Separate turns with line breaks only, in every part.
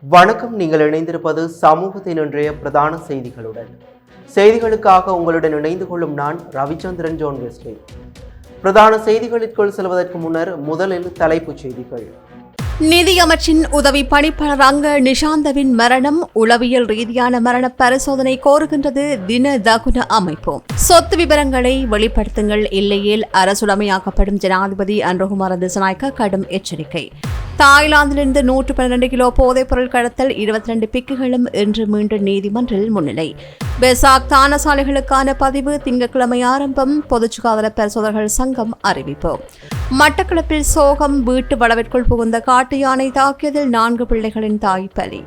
வணக்கம். நீங்கள் இணைந்திருப்பது சமூகத்தின் இன்றைய பிரதான செய்திகளுடன். செய்திகளுக்காக உங்களுடன் இணைந்து கொள்ளும் நான் ரவிச்சந்திரன் ஜோன் வெஸ்லி. பிரதான செய்திகளுக்குள் செல்வதற்கு முன்னர் முதலில் தலைப்புச் செய்திகள்.
நிதியமைச்சின் உதவி பணிப்பாளர் ரங்க நிஷாந்தவின் மரணம் உளவியல் ரீதியான மரண பரிசோதனை கோருகின்றது தின தகுன அமைப்பு. சொத்து விவரங்களை வெளிப்படுத்துங்கள், இல்லையேல் அரசுடைமையாக்கப்படும் ஜனாதிபதி அன்ருகுமார திசாநாயக்க கடும் எச்சரிக்கை. தாய்லாந்திலிருந்து 112 கிலோ போதைப் பொருள் கடத்தல், 22 பிக்குகளும் இன்று மீண்டும் நீதிமன்றில் முன்னிலை. பெசாக் தானசாலைகளுக்கான பதிவு திங்கட்கிழமை ஆரம்பம். பொது சுகாதார பரிசோதகர்கள் சங்கம் அறிவிப்பு. மட்டக்களப்பில் சோகம், வீட்டு வளவிற்குள் புகுந்த காட்டு யானை தாக்கியதில் 4 பிள்ளைகளின் தாய் பலி.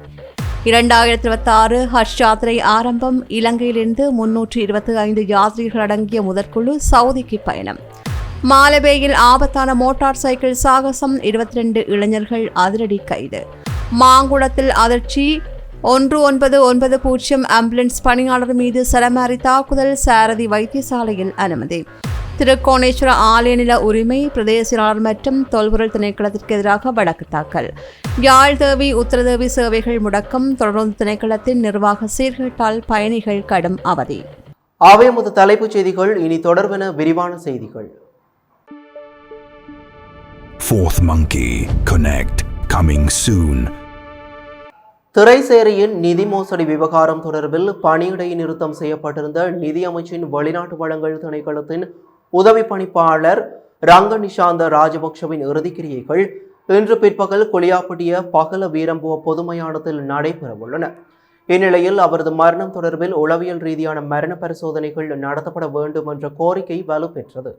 2026 ஹஜ் யாத்திரை ஆரம்பம். இலங்கையிலிருந்து 325 யாத்ரீகர்கள் அடங்கிய முதற்குழு சவுதிக்கு பயணம். மாலபேயில் ஆபத்தான மோட்டார் சைக்கிள் சாகசம், 22 இளைஞர்கள் அதிரடி கைது. மாங்குளத்தில் அதிர்ச்சி, 1990 ஆம்புலன்ஸ் பணியாளர் மீது சரமாரி தாக்குதல், சாரதி வைத்தியசாலையில் அனுமதி. திருக்கோணேஸ்வர ஆலய நில உரிமை பிரதேச மற்றும் தொல்பொருள் திணைக்களத்திற்கு எதிராக வழக்கு தாக்கல். யாழ்தேவி உத்தரதேவி சேவைகள் முடக்கம், தொடர்ந்து திணைக்களத்தின் நிர்வாக சீர்கேட்டால் பயணிகள் கடும் அவதி.
அவை முதல் தலைப்புச் செய்திகள். இனி தொடர்பென விரிவான செய்திகள்.
Fourth Monkey Connect coming soon.
திரைசேரியின் நிதி மோசடி விவகாரம் தொடர்பில் பணியிடை நிறுத்தம் செய்யப்பட்டிருந்த நிதியமைச்சின் வெளிநாட்டு வளங்கள் திணைக்களத்தின் உதவி பணிப்பாளர் ரங்க நிஷாந்த ராஜபக்ஷவின் இறுதிக்கிரியைகள் இன்று பிற்பகல் குளியாப்பட்டிய பகல வீரம்புவ பொது மயானத்தில் நடைபெறவுள்ளன. இந்நிலையில் அவரது மரணம் தொடர்பில் உளவியல் ரீதியான மரண பரிசோதனைகள் நடத்தப்பட வேண்டும் என்ற கோரிக்கை வலுப்பெற்றது.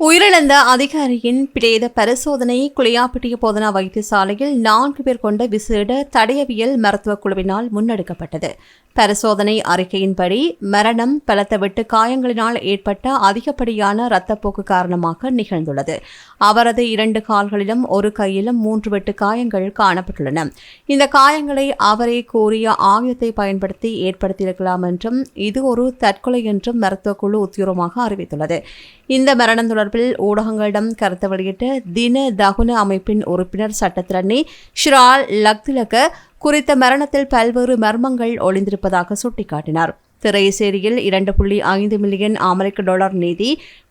உயிரிழந்த அதிகாரியின் பிரேத பரிசோதனை குளியாப்பட்டிய போதனா வைத்தியசாலையில் 4 பேர் கொண்ட விசேட தடயவியல் மருத்துவக் குழுவினால் முன்னெடுக்கப்பட்டது. பரிசோதனை அறிக்கையின்படி மரணம் பலத்த வெட்டு காயங்களினால் ஏற்பட்ட அதிகப்படியான இரத்தப்போக்கு காரணமாக நிகழ்ந்துள்ளது. அவரது 2 கால்களிலும் 1 கையிலும் 3 வெட்டு காயங்கள் காணப்பட்டுள்ளன. இந்த காயங்களை அவரே கூறிய ஆயுதத்தை பயன்படுத்தி ஏற்படுத்தியிருக்கலாம் என்றும் இது ஒரு தற்கொலை என்றும் மருத்துவக் குழு உத்தியோகமாக அறிவித்துள்ளது. இந்த மரணம் தொடர்பில் ஊடகங்களிடம் கருத்து வெளியிட்ட தின தகுன அமைப்பின் உறுப்பினர் சட்டத்திரணி ஷிரால் லக்திலக குறித்த மரணத்தில் பல்வேறு மர்மங்கள் ஒளிந்திருப்பதாக சுட்டிக்காட்டினார். திரைசேரியில் 2.5 மில்லியன் அமெரிக்க டாலர் நிதி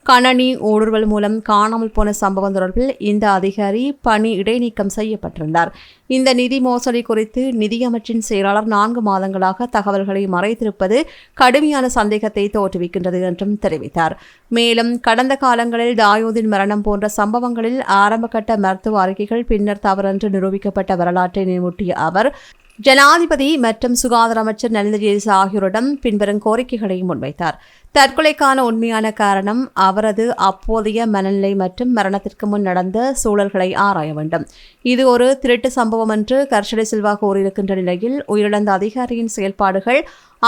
கணனி ஊடுருவல் மூலம் காணாமல் போன சம்பவம் தொடர்பில் இந்த அதிகாரி பணி இடைநீக்கம் செய்யப்பட்டிருந்தார். இந்த நிதி மோசடி குறித்து நிதியமைச்சின் செயலாளர் 4 மாதங்களாக தகவல்களை மறைத்திருப்பது கடுமையான சந்தேகத்தை தோற்றுவிக்கின்றது என்றும் தெரிவித்தார். மேலும் கடந்த காலங்களில் தாயூதின் மரணம் போன்ற சம்பவங்களில் ஆரம்பகட்ட மருத்துவ அறிக்கைகள் பின்னர் தவறென்று நிரூபிக்கப்பட்ட வரலாற்றை நினைவூட்டிய அவர் ஜனாதிபதி மற்றும் சுகாதார அமைச்சர் நலிந்த ஜேதிச ஆகியோரிடம் பின்வரும் கோரிக்கைகளை முன்வைத்தார். தற்கொலைக்கான உண்மையான காரணம், அவரது அப்போதைய மனநிலை மற்றும் மரணத்திற்கு முன் நடந்த சூழல்களை ஆராய வேண்டும். இது ஒரு திருட்டு சம்பவம் என்று கர்ஷடை சில்வா கூறியிருக்கின்ற நிலையில் உயிரிழந்த அதிகாரியின் செயல்பாடுகள்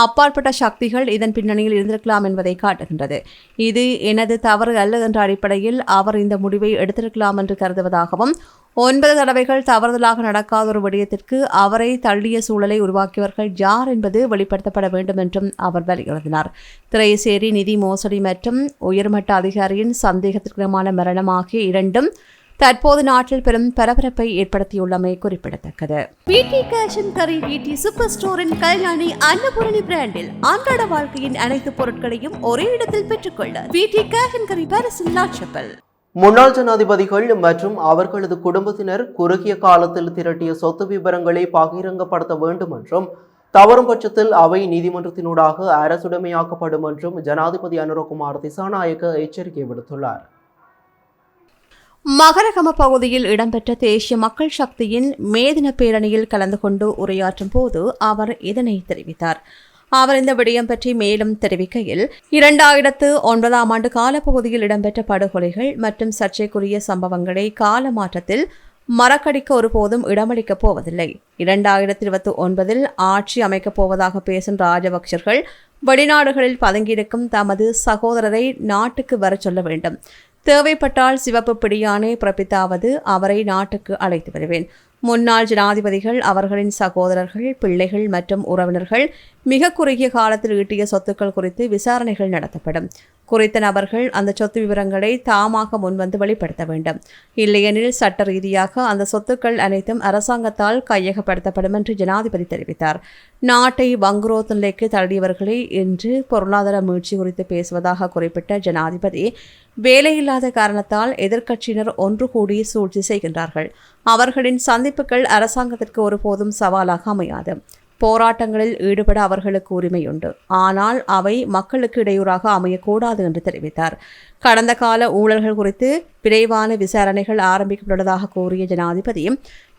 அப்பாற்பட்ட சக்திகள் இதன் பின்னணியில் இருந்திருக்கலாம் என்பதை காட்டுகின்றது. இது எனது தவறு அல்ல என்ற அடிப்படையில் அவர் இந்த முடிவை எடுத்திருக்கலாம் என்று கருதுவதாகவும் 9 தடவைகள் தவறுதலாக நடக்காத ஒரு விடயத்திற்கு அவரை தள்ளிய சூழலை உருவாக்கியவர்கள் யார் என்பது வெளிப்படுத்தப்பட வேண்டும் என்றும் அவர் வலியுறுத்தினார். திரைசேரி நிதி மோசடி மற்றும் உயர்மட்ட அதிகாரியின் சந்தேகத்திற்குமான மரணம் ஆகிய இரண்டும் தற்போது நாட்டில் பெரும் பரபரப்பை ஏற்படுத்தியுள்ளமை குறிப்பிடத்தக்கது. VT cash and carry VT super ஸ்டோரின் கல்யாணி அன்னபூரணி பிராண்டில் அன்றாட வாழ்க்கையின் அனைத்து பொருட்களையும் ஒரே இடத்தில் பெற்றுக்கொள்ள வீட்டி கேஷ் அண்ட் கரி பாரிஸின் லாட்சப்பல்.
முன்னாள் ஜனாதிபதிகள் மற்றும் அவர்களது குடும்பத்தினர் குறுகிய காலத்தில் திரட்டிய சொத்து விவரங்களை பகிரங்கப்படுத்த வேண்டும் என்றும் தவறும் பட்சத்தில் அவை நீதிமன்றத்தினூடாக அரசுடைமையாக்கப்படும் என்றும் ஜனாதிபதி அனுரகுமார திசாநாயக்க எச்சரிக்கை விடுத்துள்ளார்.
மகரகம பகுதியில் இடம்பெற்ற தேசிய மக்கள் சக்தியின் மேதின பேரணியில் கலந்து கொண்டு உரையாற்றும் போது அவர் இதனை தெரிவித்தார். அவர் இந்த விடயம் பற்றி மேலும் தெரிவிக்கையில் 2009 ஆண்டு காலப்பகுதியில் இடம்பெற்ற படுகொலைகள் மற்றும் சர்ச்சைக்குரிய சம்பவங்களை கால மாற்றத்தில் மறக்கடிக்க ஒருபோதும் இடமளிக்கப் போவதில்லை. 2029 ஆட்சி அமைக்கப் போவதாக பேசும் ராஜபக்சர்கள் வெளிநாடுகளில் பதுங்கியிருக்கும் தமது சகோதரரை நாட்டுக்கு வரச் சொல்ல வேண்டும். தேவைப்பட்டால் சிவப்பு பிடியானை பிறப்பித்தாவது அவரை நாட்டுக்கு அழைத்து வருவேன். முன்னாள் ஜனாதிபதிகள், அவர்களின் சகோதரர்கள், பிள்ளைகள் மற்றும் உறவினர்கள் மிக குறுகிய காலத்தில் ஈட்டிய சொத்துக்கள் குறித்து விசாரணைகள் நடத்தப்படும். குறித்த நபர்கள் அந்த சொத்து விவரங்களை தாமாக முன்வந்து வெளிப்படுத்த வேண்டும். இல்லையெனில் சட்ட ரீதியாக அந்த சொத்துக்கள் அனைத்தும் அரசாங்கத்தால் கையகப்படுத்தப்படும் என்று ஜனாதிபதி தெரிவித்தார். நாட்டை வங்குரோத்து நிலைக்கு தள்ளியவர்களை இன்று பொருளாதார மீழ்ச்சி குறித்து பேசுவதாக குறிப்பிட்ட ஜனாதிபதி, வேலையில்லாத காரணத்தால் எதிர்க்கட்சியினர் ஒன்று கூடி சூழ்ச்சி செய்கின்றார்கள். அவர்களின் சந்திப்புகள் அரசாங்கத்திற்கு ஒருபோதும் சவாலாக அமையாது. போராட்டங்களில் ஈடுபட அவர்களுக்கு உரிமையுண்டு, ஆனால் அவை மக்களுக்கு இடையூறாக அமையக்கூடாது என்று தெரிவித்தார். கடந்த கால ஊழல்கள் குறித்து விரைவான விசாரணைகள் ஆரம்பிக்கப்பட்டுள்ளதாக கூறிய ஜனாதிபதி,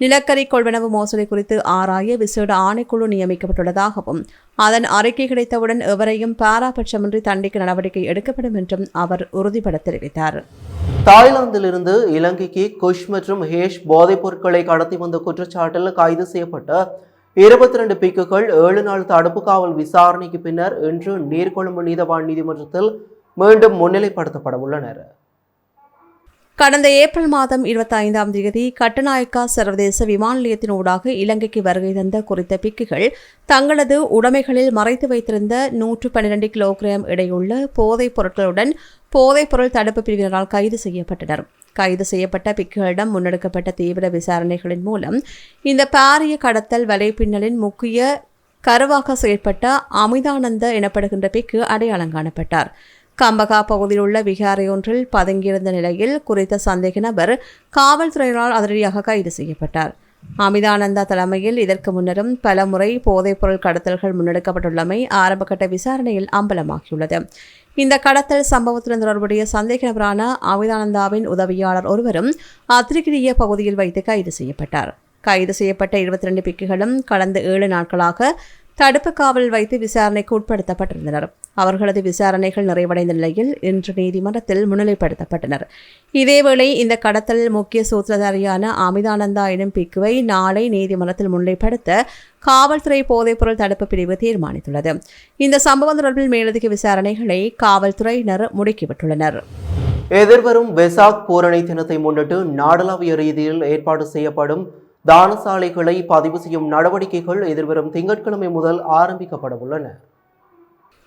நிலக்கரி கொள்வனவு மோசடி குறித்து ஆராய விசேட ஆணைக்குழு நியமிக்கப்பட்டுள்ளதாகவும் அதன் அறிக்கை கிடைத்தவுடன் எவரையும் பாராபட்சமின்றி தண்டிக்க நடவடிக்கை எடுக்கப்படும் என்றும் அவர் உறுதிபட தெரிவித்தார்.
தாய்லாந்திலிருந்து இலங்கைக்கு குஷ் மற்றும் ஹேஷ் போதைப் பொருட்களை கடத்தி வந்த குற்றச்சாட்டில் கைது செய்யப்பட்ட 22 பிக்குகள் 7 நாள் தடுப்பு காவல் விசாரணைக்கு பின்னர் இன்று நீர்கொழும்பு நீதவான் நீதிமன்றத்தில் மீண்டும் முன்னிலைப்படுத்தப்பட உள்ளனர்.
கடந்த ஏப்ரல் மாதம் 25ஆம் தேதி கட்டுநாயக்கா சர்வதேச விமான நிலையத்தின் ஊடாக இலங்கைக்கு வருகை தந்த குறித்த பிக்குகள் தங்களது உடைமைகளில் மறைத்து வைத்திருந்த 112 கிலோகிராம் எடையுள்ள போதைப் பொருட்களுடன் போதைப்பொருள் தடுப்பு பிரிவினரால் கைது செய்யப்பட்டனர். கைது செய்யப்பட்ட பிக்குகளிடம் முன்னெடுக்கப்பட்ட தீவிர விசாரணைகளின் மூலம் இந்த பாரிய கடத்தல் வலைப்பின்னலின் முக்கிய கருவாக செயற்பட்ட அமிதானந்த எனப்படுகின்ற பிக்கு அடையாளம் காணப்பட்டார். கம்பகா பகுதியில் உள்ள விகாரையொன்றில் பதுங்கியிருந்த நிலையில் குறித்த சந்தேக நபர் காவல்துறையினரால் அதிரடியாக கைது செய்யப்பட்டார். அமிதானந்தா தலைமையில் இதற்கு முன்னரும் பல முறை போதைப்பொருள் கடத்தல்கள் முன்னெடுக்கப்பட்டுள்ளமை ஆரம்பகட்ட விசாரணையில் அம்பலமாகியுள்ளது. இந்த கடத்தல் சம்பவத்துடன் தொடர்புடைய சந்தேக நபரான அமிதானந்தாவின் உதவியாளர் ஒருவரும் அத்திரிகிரிய பகுதியில் வைத்து கைது செய்யப்பட்டார். கைது செய்யப்பட்ட 22 பிக்குகளும் கடந்த 7 நாட்களாக தடுப்பு காவல் வைத்து விசாரணைக்கு உட்படுத்தப்பட்டிருந்தனர். அவர்களது விசாரணைகள் நிறைவடைந்த நிலையில் இன்று நீதிமன்றத்தில் முன்னிலைப்படுத்தப்பட்டனர். இதேவேளை இந்த கடத்தல் முக்கிய சூத்திரதாரியான அமிதானந்தா எனும் பிக்குவை நாளை நீதிமன்றத்தில் முன்னிலைப்படுத்த காவல்துறை போதைப்பொருள் தடுப்பு பிரிவு தீர்மானித்துள்ளது. இந்த சம்பவம் தொடர்பில் மேலதிக விசாரணைகளை காவல்துறையினர் முடுக்கிவிட்டுள்ளனர்.
எதிர்வரும் வெசாக் பூரணி தினத்தை முன்னிட்டு நாடளாவிய ரீதியில் ஏற்பாடு செய்யப்படும் தானசாலைகளை பதிவு செய்யும் நடவடிக்கைகள் எதிர்வரும் திங்கட்கிழமை முதல் ஆரம்பிக்கப்பட உள்ளன.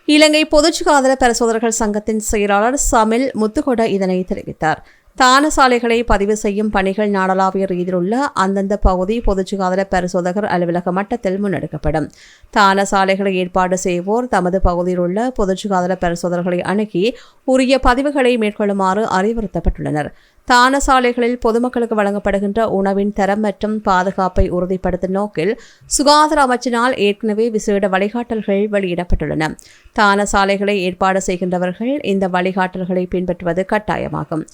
இலங்கை பொதுச்சுகாதார பரிசோதகர்கள் சங்கத்தின் செயலாளர் சமில் முத்துகொட இதனை தெரிவித்தார். தானசாலைகளை பதிவு செய்யும் பணிகள் நாடளாவிய ரீதியில் உள்ள அந்தந்த பகுதி பொதுச்சுகாதார பரிசோதகர் அலுவலக மட்டத்தில் முன்னெடுக்கப்படும். தானசாலைகளை ஏற்பாடு செய்வோர் தமது பகுதியில் உள்ள பொதுச்சுகாதார பரிசோதகர்களை அணுகி உரிய பதிவுகளை மேற்கொள்ளுமாறு அறிவுறுத்தப்பட்டுள்ளனர். தானசாலைகளில் பொதுமக்களுக்கு வழங்கப்படுகின்ற உணவின் தரம் மற்றும் பாதுகாப்பை உறுதிப்படுத்தும் நோக்கில் சுகாதார அமைச்சினால் ஏற்கனவே விசேட வழிகாட்டல்கள் வெளியிடப்பட்டுள்ளன. தானசாலைகளை ஏற்பாடு செய்கின்றவர்கள் இந்த வழிகாட்டல்களை பின்பற்றுவது கட்டாயமாகும்.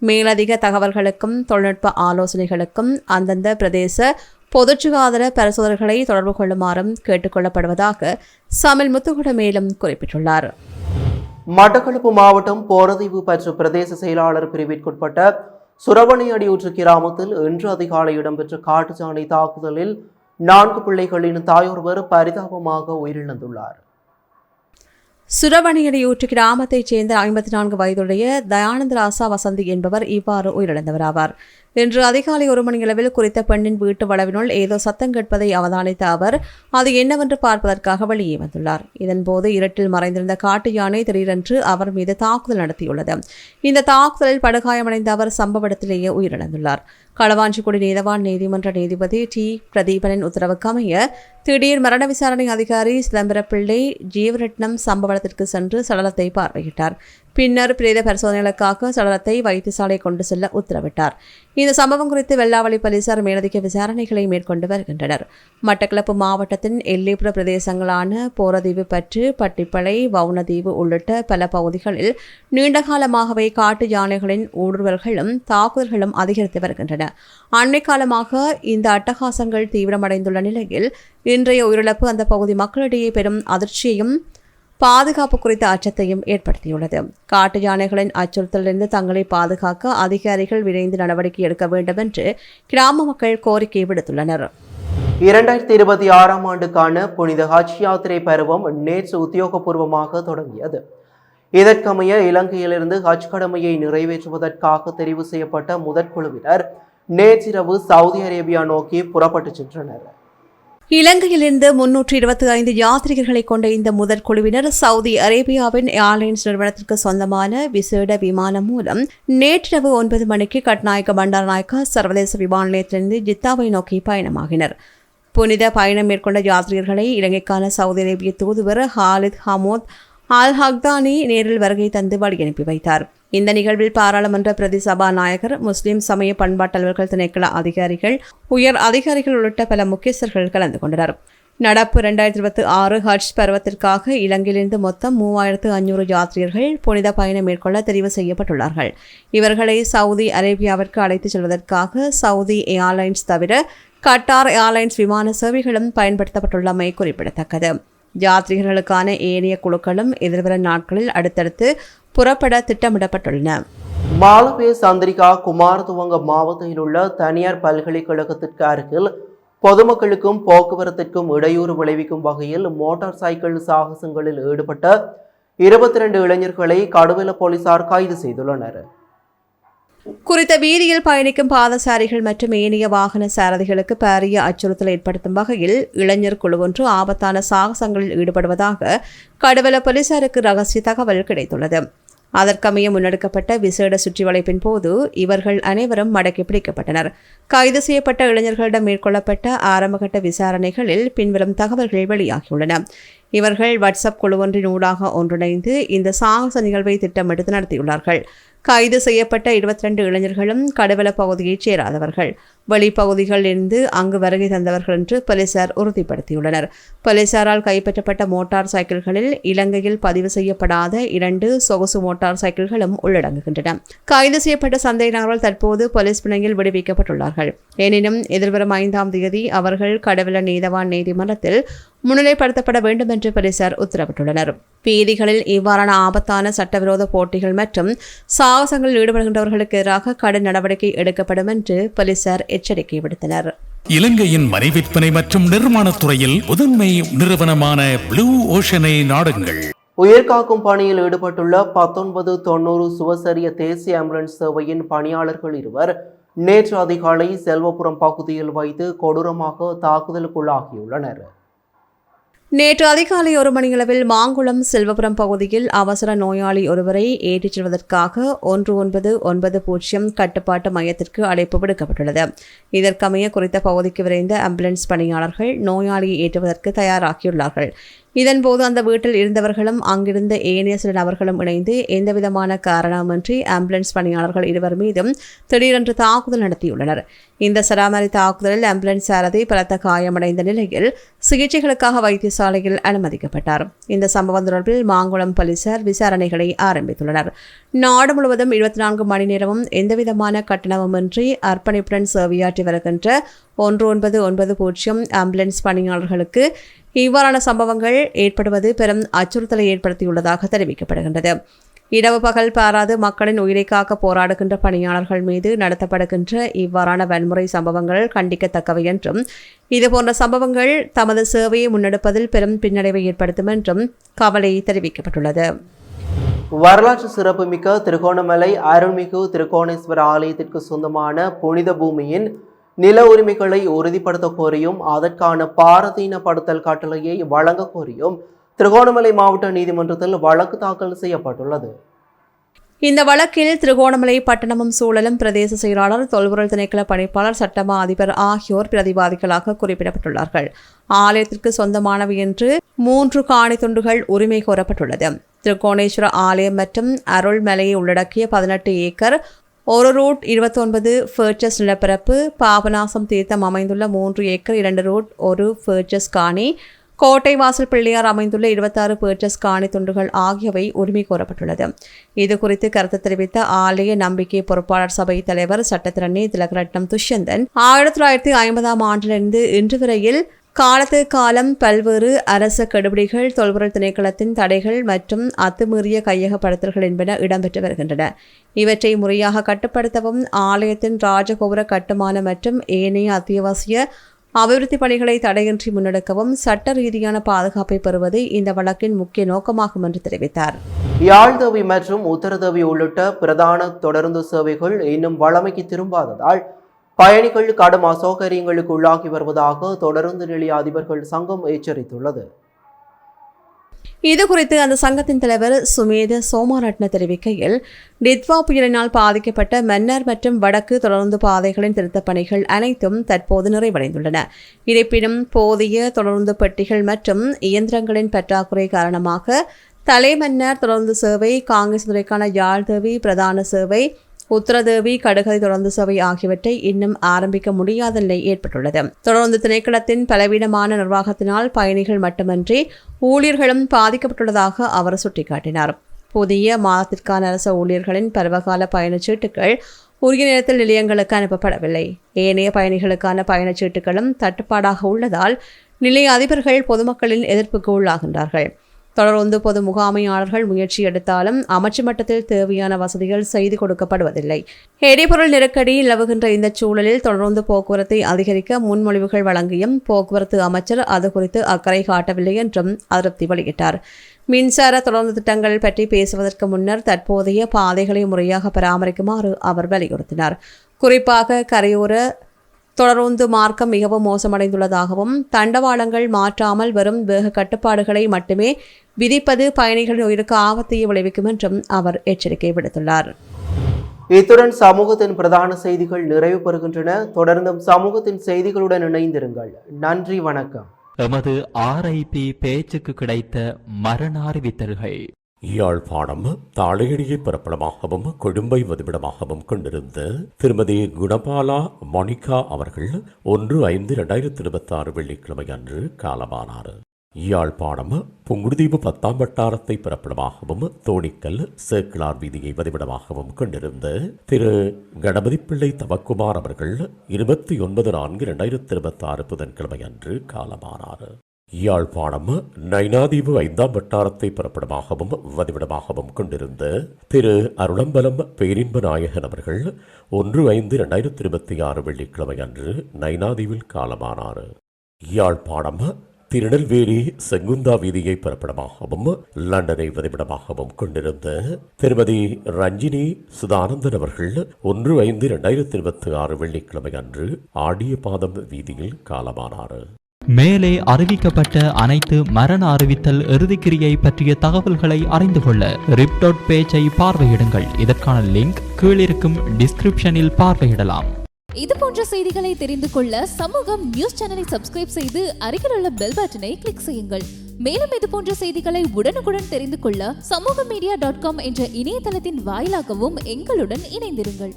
மேலதிக தகவல்களுக்கும் தொழில்நுட்ப ஆலோசனைகளுக்கும் அந்தந்த பிரதேச பொதுச்சுகாதார பரிசோதகர்களை தொடர்பு கொள்ளுமாறும் கேட்டுக் கொள்ளப்படுவதாக சமில் முத்துகுட மேலும் குறிப்பிட்டுள்ளார்.
மட்டக்களப்பு மாவட்டம் போரதீவு பற்று பிரதேச செயலாளர் பிரிவிற்குட்பட்ட சுரவணியடியூற்று கிராமத்தில் இன்று அதிகாலை இடம்பெற்ற காட்டுச்சாணை தாக்குதலில் 4 பிள்ளைகளின் தாயொருவர் பரிதாபமாக உயிரிழந்துள்ளார்.
சுரவணியடியூற்று கிராமத்தைச் சேர்ந்த 54 வயதுடைய தயானந்த ராசா வசந்தி என்பவர் இவ்வாறு உயிரிழந்தவராவார். இன்று அதிகாலை 1 மணியளவில் குறித்த பெண்ணின் வீட்டு வளவினுள் ஏதோ சத்தம் கேட்பதை அவதானித்த அவர் அது என்னவென்று பார்ப்பதற்காக வெளியே வந்துள்ளார். இதன்போது இருட்டில் மறைந்திருந்த காட்டு யானை திடீரென்று அவர் மீது தாக்குதல் நடத்தியுள்ளது. இந்த தாக்குதலில் படுகாயமடைந்த அவர் சம்பவ இடத்திலேயே உயிரிழந்துள்ளார். களவாஞ்சிக்குடி நீதவான் நீதிமன்ற நீதிபதி டி பிரதீபனின் உத்தரவுக்கு அமைய திடீர் மரண விசாரணை அதிகாரி சிதம்பரப்பிள்ளை ஜீவரட்னம் சம்பவ இடத்திற்கு சென்று சடலத்தை பார்வையிட்டார். பின்னர் பிரேத பரிசோதனைகளுக்காக சடலத்தை வைத்தியசாலை கொண்டு செல்ல உத்தரவிட்டார். இந்த சம்பவம் குறித்து வெள்ளாவளி போலீசார் மேலதிக விசாரணைகளை மேற்கொண்டு வருகின்றனர். மட்டக்களப்பு மாவட்டத்தின் எல்லைப்புற பிரதேசங்களான போரதீவு பற்று, பட்டிப்பளை, வவுனதீவு உள்ளிட்ட பல பகுதிகளில் நீண்டகாலமாகவே காட்டு யானைகளின் ஊடுருவல்களும் தாக்குதல்களும் அதிகரித்து வருகின்றன. அண்மை காலமாக இந்த அட்டகாசங்கள் தீவிரமடைந்துள்ள நிலையில் இன்றைய உயிரிழப்பு அந்த பகுதி மக்களிடையே பெரும் அதிர்ச்சியையும் பாதுகாப்பு குறித்த அச்சத்தையும் ஏற்படுத்தியுள்ளது. காட்டு யானைகளின் அச்சுறுத்தலிலிருந்து தங்களை பாதுகாக்க அதிகாரிகள் விரைந்து நடவடிக்கை எடுக்க வேண்டும் என்று கிராம மக்கள் கோரிக்கை விடுத்துள்ளனர்.
2026ஆம் ஆண்டுக்கான புனித ஹஜ் யாத்திரை பருவம் நேற்று உத்தியோகபூர்வமாக தொடங்கியது. இதற்கமைய இலங்கையிலிருந்து ஹஜ் கடமையை நிறைவேற்றுவதற்காக தெரிவு செய்யப்பட்ட முதற்குழுவினர் நேற்றிரவு சவுதி அரேபியா நோக்கி புறப்பட்டு சென்றனர்.
இலங்கையிலிருந்து 325 யாத்ரீகர்களை கொண்ட இந்த முதற் குழுவினர் சவுதி அரேபியாவின் ஏர்லைன்ஸ் நிறுவனத்திற்கு சொந்தமான விசேட விமானம் மூலம் நேற்றிரவு 9 மணிக்கு கட்நாயக்க பண்டாரநாயக்கா சர்வதேச விமான நிலையத்திலிருந்து ஜித்தாவை நோக்கி பயணமாகினர். புனித பயணம் மேற்கொண்ட யாத்ரீகர்களை இலங்கைக்கான சவுதி அரேபிய தூதுவர் ஹாலித் ஹமோத் அல் ஹக்தானி நேரில் வருகை தந்து வழியனுப்பி வைத்தார். இந்த நிகழ்வில் பாராளுமன்ற பிரதி சபாநாயகர், முஸ்லிம் சமய பண்பாட்டலுவல்கள் திணைக்கள அதிகாரிகள், உயர் அதிகாரிகள் உள்ளிட்ட பல முக்கியஸ்தர்கள் கலந்து கொண்டனர். நடப்பு 2026 ஹஜ் பருவத்திற்காக இலங்கையிலிருந்து மொத்தம் 3500 யாத்ரீகர்கள் புனித பயணம் மேற்கொள்ள தெரிவு செய்யப்பட்டுள்ளார்கள். இவர்களை சவுதி அரேபியாவிற்கு அழைத்துச் செல்வதற்காக சவுதி ஏர்லைன்ஸ் தவிர கட்டார் ஏர்லைன்ஸ் விமான சேவைகளும் பயன்படுத்தப்பட்டுள்ளமை குறிப்பிடத்தக்கது. யாத்ரீகர்களுக்கான ஏனைய குழுக்களும் எதிர்வரும் நாட்களில் அடுத்தடுத்து புறப்பட திட்டமிடப்பட்டுள்ளன.
மாலபே சந்திரிகா குமாரதுவங்க மாவட்டத்தில் உள்ள தனியார் பல்கலைக்கழகத்திற்கு அருகில் பொதுமக்களுக்கும் போக்குவரத்திற்கும் இடையூறு விளைவிக்கும் வகையில் மோட்டார் சைக்கிள் சாகசங்களில் ஈடுபட்ட 22 இளைஞர்களை கடுவல போலீசார் கைது செய்துள்ளனர்.
குறித்த வீதியில் பயணிக்கும் பாதசாரிகள் மற்றும் ஏனைய வாகன சாரதிகளுக்கு பாரிய அச்சுறுத்தல் ஏற்படுத்தும் வகையில் இளைஞர் குழு ஒன்று ஆபத்தான சாகசங்களில் ஈடுபடுவதாக கடுவல போலீசாருக்கு ரகசிய தகவல் கிடைத்துள்ளது. அதற்கமைய முன்னெடுக்கப்பட்ட விசேட சுற்றிவளைப்பின் போது இவர்கள் அனைவரும் மடக்கி பிடிக்கப்பட்டனர். கைது செய்யப்பட்ட இளைஞர்களிடம் மேற்கொள்ளப்பட்ட ஆரம்பகட்ட விசாரணைகளில் பின்வரும் தகவல்கள் வெளியாகியுள்ளன. இவர்கள் வாட்ஸ்அப் குழு ஒன்றின் ஊடாக ஒன்றிணைந்து இந்த சாகச நிகழ்வை திட்டமிட்டு நடத்தியுள்ளார்கள். கைது செய்யப்பட்ட 22 இளைஞர்களும் கடுவல பகுதியைச் சேராதவர்கள், வெளிப்பகுதிகளில் இருந்து அங்கு வருகை தந்தவர்கள் என்று போலீசார் உறுதிப்படுத்தியுள்ளனர். போலீசாரால் கைப்பற்றப்பட்ட மோட்டார் சைக்கிள்களில் இலங்கையில் பதிவு செய்யப்படாத 2 சொகுசு மோட்டார் சைக்கிள்களும் உள்ளடங்குகின்றன. கைது செய்யப்பட்ட சந்தேக நபர்கள் தற்போது போலீஸ் பிணையில் விடுவிக்கப்பட்டுள்ளார்கள். எனினும் எதிர்வரும் 5ஆம் தேதி அவர்கள் கடுவல நீதவான் நீதிமன்றத்தில் முன்னிலைப்படுத்தப்பட வேண்டும் என்று போலீசார் உத்தரவிட்டுள்ளனர். வீதிகளில் இவ்வாறான ஆபத்தான சட்டவிரோத போட்டிகள் மற்றும் சாகசங்களில் ஈடுபடுகின்றவர்களுக்கு எதிராக கடும் நடவடிக்கை எடுக்கப்படும் என்று போலீசார் எச்சரிக்கை விடுத்தனர்.
இலங்கையின் மனை விற்பனை மற்றும் நிர்மாணத் துறையில் முதன்மை நிறுவனமான ப்ளூ ஓஷனை நாடுங்கள்.
உயிர்காக்கும் பணியில் ஈடுபட்டுள்ள 1990 சுவசரிய தேசிய ஆம்புலன்ஸ் சேவையின் பணியாளர்கள் இருவர் நேற்று அதிகாலை செல்வபுரம் பகுதியில் வைத்து கொடூரமாக தாக்குதலுக்குள்ளாகியுள்ளனர்.
நேற்று அதிகாலை 1 மணியளவில் மாங்குளம் செல்வபுரம் பகுதியில் அவசர நோயாளி ஒருவரை ஏற்றிச் செல்வதற்காக 1990 கட்டுப்பாட்டு மையத்திற்கு அழைப்பு விடுக்கப்பட்டுள்ளது. இதற்கமைய குறித்த பகுதிக்கு விரைந்த ஆம்புலன்ஸ் பணியாளர்கள் நோயாளியை ஏற்றுவதற்கு தயாராகியுள்ளார்கள். இதன்போது அந்த வீட்டில் இருந்தவர்களும் அங்கிருந்த ஏனைய சில நபர்களும் இணைந்து எந்தவிதமான காரணமின்றி ஆம்புலன்ஸ் பணியாளர்கள் இருவர் மீதும் திடீரென்று தாக்குதல் நடத்தியுள்ளனர். இந்த சராமரி தாக்குதலில் ஆம்புலன்ஸ் சாரதி பலத்த காயமடைந்த நிலையில் சிகிச்சைகளுக்காக வைத்தியசாலையில் அனுமதிக்கப்பட்டார். இந்த சம்பவம் தொடர்பில் மாங்குளம் போலீசார் விசாரணைகளை ஆரம்பித்துள்ளனர். நாடு முழுவதும் 24 மணி நேரமும் எந்தவிதமான கட்டணமுமின்றி அர்ப்பணிப்புடன் சேவையாற்றி வருகின்ற 1990 ஆம்புலன்ஸ் பணியாளர்களுக்கு இவ்வாறான சம்பவங்கள் ஏற்படுவது பெரும் அச்சுறுத்தலை ஏற்படுத்தியுள்ளதாக தெரிவிக்கப்படுகின்றது. இரவு பகல் பாராது மக்களின் உயிரை காக்க போராடுகின்ற பணியாளர்கள் மீது நடத்தப்படுகின்ற இவ்வாறான வன்முறை சம்பவங்கள் கண்டிக்கத்தக்கவை என்றும் இதுபோன்ற சம்பவங்கள் தமது சேவையை முன்னெடுப்பதில் பெரும் பின்னடைவை ஏற்படுத்தும் என்றும் கவலை தெரிவிக்கப்பட்டுள்ளது.
வரலாற்று சிறப்புமிக்க திருகோணமலை அருள்மிகு திருக்கோணேஸ்வர ஆலயத்திற்கு சொந்தமான புனித பூமியின் நில உரிமைகளை உறுதிப்படுத்த கோரியும் அதற்கான பாரதீனப்படுத்தல் கட்டளையை வழங்க கோரியும் திருகோணமலை மாவட்ட நீதிமன்றத்தில் வழக்கு தாக்கல் செய்யப்பட்டுள்ளது.
இந்த வழக்கில் திருகோணமலை பட்டணமும் சூழலும் பிரதேச செயலாளர், தொல்பொருள் திணைக்கள பணிப்பாளர், சட்டமா அதிபர் ஆகியோர் பிரதிவாதிகளாக குறிப்பிடப்பட்டுள்ளார்கள். ஆலயத்திற்கு சொந்தமானவை என்று 3 காணி துண்டுகள் உரிமை கோரப்பட்டுள்ளது. திருக்கோணேஸ்வர ஆலயம் மற்றும் அருள்மலையை உள்ளடக்கிய 18 ஏக்கர் 1 ரூட் 29 ஃபர்ச்சஸ் நிலப்பரப்பு, பாபநாசம் தீர்த்தம் அமைந்துள்ள 3 ஏக்கர் 2 ரூட் 1 ஃபர்ச்சஸ் காணி, கோட்டை வாசல் பிள்ளையார் அமைந்துள்ள 26 ஃபர்ச்சஸ் காணி துண்டுகள் ஆகியவை உரிமை கோரப்பட்டுள்ளது. இது குறித்து கருத்து தெரிவித்த ஆலய நம்பிக்கை பொறுப்பாளர் சபை தலைவர் சட்டத்திரணி திலகரட்னம் துஷ்யந்தன் 1950ஆம் ஆண்டிலிருந்து இன்று வரையில் காலத்து காலம் பல்வேறு அரச கெடுபிடிகள், தொல்பொருள் திணைக்களத்தின் தடைகள் மற்றும் அத்துமீறிய கையகப்படுத்தல்கள் என்பன இடம்பெற்று வருகின்றன. இவற்றை முறையாக கட்டுப்படுத்தவும் ஆலயத்தின் ராஜகோபுர கட்டுமான மற்றும் ஏனைய அத்தியாவசிய அபிவிருத்தி பணிகளை தடையின்றி முன்னெடுக்கவும் சட்ட ரீதியான பாதுகாப்பை பெறுவது இந்த வழக்கின் முக்கிய நோக்கமாகும் என்று தெரிவித்தார்.
யாழ்தவி மற்றும் உத்தரதவி உள்ளிட்ட பிரதான தொடருந்து சேவைகள் இன்னும் வழமைக்கு திரும்பாததால் பயணிகள் கடும் அசௌகரியங்களுக்கு உள்ளாகி வருவதாக தொடருந்து நிலைய அதிபர்கள் சங்கம் எச்சரித்துள்ளது.
இதுகுறித்து அந்த சங்கத்தின் தலைவர் சுமேத சோமாரட்ன தெரிவிக்கையில், டித்வா புயலினால் பாதிக்கப்பட்ட மன்னார் மற்றும் வடக்கு தொடருந்து பாதைகளின் திருத்தப் பணிகள் அனைத்தும் தற்போது நிறைவடைந்துள்ளன. இருப்பினும் போதிய தொடருந்து பெட்டிகள் மற்றும் இயந்திரங்களின் பற்றாக்குறை காரணமாக தலைமன்னார் தொடருந்து சேவை, காங்கிரஸ் துறைக்கான யாழ்தேவி பிரதான சேவை, உத்தரதேவி கடுகதை தொடர்ந்து சேவை ஆகியவற்றை இன்னும் ஆரம்பிக்க முடியாத நிலை ஏற்பட்டுள்ளது. தொடர்ந்து திணைக்களத்தின் பலவீனமான நிர்வாகத்தினால் பயணிகள் மட்டுமன்றி ஊழியர்களும் பாதிக்கப்பட்டுள்ளதாக அவர் சுட்டிக்காட்டினார். புதிய மாதத்திற்கான அரச ஊழியர்களின் பருவகால பயணச்சீட்டுகள் உரிய நேரத்தில் நிலையங்களுக்கு அனுப்பப்படவில்லை. ஏனைய பயணிகளுக்கான பயணச்சீட்டுகளும் தட்டுப்பாடாக உள்ளதால் நிலைய அதிபர்கள் பொதுமக்களின் எதிர்ப்புக்கு உள்ளாகின்றார்கள். தொடர்ந்து பொது முகாமையாளர்கள் முயற்சி எடுத்தாலும் அமைச்சு மட்டத்தில் தேவையான வசதிகள் செய்து கொடுக்கப்படுவதில்லை. எரிபொருள் நெருக்கடி நிலவுகின்ற இந்த சூழலில் தொடர்ந்து போக்குவரத்தை அதிகரிக்க முன்மொழிவுகள் வழங்கியும் போக்குவரத்து அமைச்சர் அது குறித்து அக்கறை காட்டவில்லை என்றும் அதிருப்தி வெளியிட்டார். மின்சார தொடர்ந்து திட்டங்கள் பற்றி பேசுவதற்கு முன்னர் தற்போதைய பாதைகளை முறையாக பராமரிக்குமாறு அவர் வலியுறுத்தினார். குறிப்பாக கரையோர தொடருந்து மார்க்கம் மிகவும் மோசமடைந்துள்ளதாகவும் தண்டவாளங்கள் மாற்றாமல் வரும் வேக கட்டுப்பாடுகளை மட்டுமே விதிப்பது பயணிகளின் உயிருக்கு ஆபத்தை விளைவிக்கும் என்றும் அவர் எச்சரிக்கை விடுத்துள்ளார்.
இத்துடன் சமூகத்தின் பிரதான செய்திகள் நிறைவு பெறுகின்றன. தொடர்ந்தும் சமூகத்தின் செய்திகளுடன் இணைந்திருங்கள். நன்றி, வணக்கம்.
எமது RIP பேச்சுக்கு கிடைத்த மரண அறிவித்தல்கள்.
யாழ்ப்பாணம் தாளையடியை பிறப்பிடமாகவும் கொழும்பை வதிவிடமாகவும் கொண்டிருந்த திருமதி குணபாலா மோனிகா அவர்கள் 1/5/2026 வெள்ளிக்கிழமை அன்று காலமானார். யாழ்ப்பாணம் புங்குடுதீவு 10ஆம் வட்டாரத்தை பிறப்பிடமாகவும் தோணிக்கல் சேக்கிலார் வீதியை வதிவிடமாகவும் கொண்டிருந்த திரு கணபதிப்பிள்ளை தவக்குமார் அவர்கள் 29/4/2026 புதன்கிழமை அன்று காலமானார். யாழ்ப்பாணம் நைனாதீவு 5ஆம் வட்டாரத்தை பிறப்பிடமாகவும் வதிவிடமாகவும் கொண்டிருந்த திரு அருளம்பலம் பேரின்ப நாயகன் அவர்கள் 1/5/2026 வெள்ளிக்கிழமை அன்று நைனாதீவில் காலமானார். யாழ்ப்பாணம் திருநெல்வேலி செங்குந்தா வீதியை பிறப்பிடமாகவும் லண்டனை வதிவிடமாகவும் கொண்டிருந்த திருமதி ரஞ்சினி சுதானந்தன் அவர்கள் 1/5/2026 வெள்ளிக்கிழமை அன்று ஆடிய பாதம் வீதியில் காலமானார்.
மேலே அறிவிக்கப்பட்ட அனைத்து மரண அறிவித்தல் இறுதிக்கிரியை பற்றிய தகவல்களை அறிந்து கொள்ள ரிப் பேஜை பார்வையிடுங்கள். இதற்கான லிங்க் கீழிருக்கும் டிஸ்கிரிப்ஷனில் பார்வையிடலாம்.
இது போன்ற செய்திகளை தெரிந்து கொள்ள சமூகம் நியூஸ் சேனலை சப்ஸ்கிரைப் செய்து அருகில் உள்ள பெல் பட்டனை கிளிக் செய்யுங்கள். மேலும் இது போன்ற செய்திகளை உடனுக்குடன் தெரிந்து கொள்ள சமூகமீடியா.com என்ற இணையதளத்தின் வாயிலாகவும் எங்களுடன் இணைந்திருங்கள்.